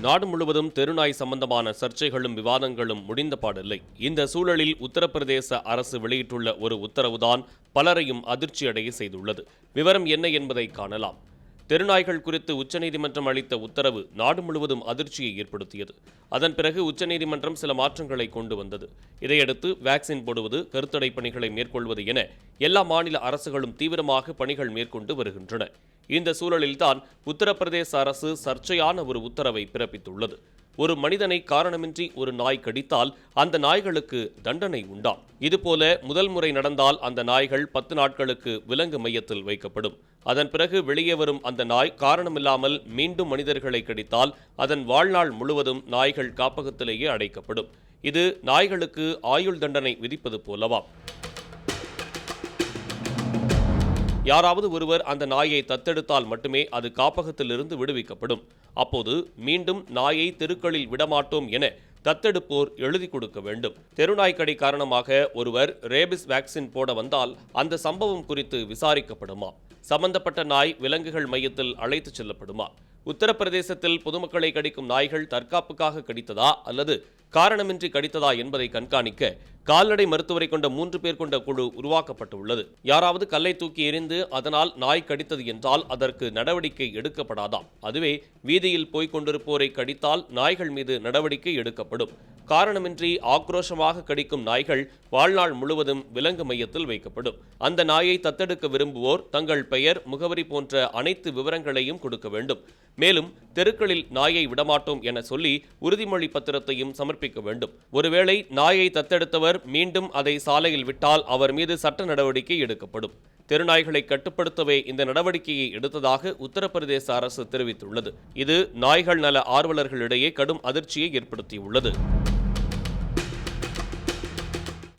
நாடு முழுவதும் தெருநாய் சம்பந்தமான சர்ச்சைகளும் விவாதங்களும் முடிந்த பாடில்லை. இந்த சூழலில் உத்தரப்பிரதேச அரசு வெளியிட்டுள்ள ஒரு உத்தரவுதான் பலரையும் அதிர்ச்சியடைய செய்துள்ளது. விவரம் என்ன என்பதை காணலாம். தெருநாய்கள் குறித்து உச்சநீதிமன்றம் அளித்த உத்தரவு நாடு முழுவதும் அதிர்ச்சியை ஏற்படுத்தியது. அதன் பிறகு உச்சநீதிமன்றம் சில மாற்றங்களை கொண்டு வந்தது. இதையடுத்து வேக்சின் போடுவது, கருத்தடை பணிகளை மேற்கொள்வது என எல்லா மாநில அரசுகளும் தீவிரமாக பணிகள் மேற்கொண்டு வருகின்றன. இந்த சூழலில்தான் உத்தரப்பிரதேச அரசு சர்ச்சையான ஒரு உத்தரவை பிறப்பித்துள்ளது. ஒரு மனிதனை காரணமின்றி ஒரு நாய் கடித்தால் அந்த நாய்களுக்கு தண்டனை உண்டாம். இதுபோல முதல் முறை நடந்தால் அந்த நாய்கள் 10 நாட்களுக்கு விலங்கு மையத்தில் வைக்கப்படும். அதன் பிறகு வெளியே வரும் அந்த நாய் காரணமில்லாமல் மீண்டும் மனிதர்களை கடித்தால் அதன் வாழ்நாள் முழுவதும் நாய்கள் காப்பகத்திலேயே அடைக்கப்படும். இது நாய்களுக்கு ஆயுள் தண்டனை விதிப்பது போலவாம். யாராவது ஒருவர் அந்த நாயை தத்தெடுத்தால் மட்டுமே அது காப்பகத்திலிருந்து விடுவிக்கப்படும். அப்போது மீண்டும் நாயை தெருக்களில் விடமாட்டோம் என தத்தெடுப்போர் எழுதி கொடுக்க வேண்டும். தெருநாய்க்கடி காரணமாக ஒருவர் ரேபிஸ் வேக்சின் போட வந்தால் அந்த சம்பவம் குறித்து விசாரிக்கப்படுமா? சம்பந்தப்பட்ட நாய் விலங்குகள் மையத்தில் அழைத்துச் செல்லப்படுமா? உத்தரப்பிரதேசத்தில் பொதுமக்களை கடிக்கும் நாய்கள் தற்காப்புக்காக கடித்ததா அல்லது காரணமின்றி கடித்ததா என்பதை கண்காணிக்க கால்நடை மருத்துவரை கொண்ட 3 பேர் கொண்ட குழு உருவாக்கப்பட்டுள்ளது. யாராவது கல்லை தூக்கி எறிந்து அதனால் நாய் கடித்தது என்றால் அதற்கு நடவடிக்கை எடுக்கப்படாதாம். அதுவே வீதியில் போய்க் கொண்டிருப்போரை கடித்தால் நாய்கள் மீது நடவடிக்கை எடுக்கப்படும். காரணமின்றி ஆக்ரோஷமாக கடிக்கும் நாய்கள் வாழ்நாள் முழுவதும் விலங்கு மையத்தில் வைக்கப்படும். அந்த நாயை தத்தெடுக்க விரும்புவோர் தங்கள் பெயர், முகவரி போன்ற அனைத்து விவரங்களையும் கொடுக்க வேண்டும். மேலும் தெருக்களில் நாயை விடமாட்டோம் என சொல்லி உறுதிமொழி பத்திரத்தையும் சமர்ப்பிக்க வேண்டும். ஒருவேளை நாயை தத்தெடுத்தவர் மீண்டும் அதை சாலையில் விட்டால் அவர் மீது சட்ட நடவடிக்கை எடுக்கப்படும். தெருநாய்களை கட்டுப்படுத்தவே இந்த நடவடிக்கையை எடுத்ததாக உத்தரப்பிரதேச அரசு தெரிவித்துள்ளது. இது நாய்கள் நல ஆர்வலர்களிடையே கடும் அதிர்ச்சியை ஏற்படுத்தியுள்ளது.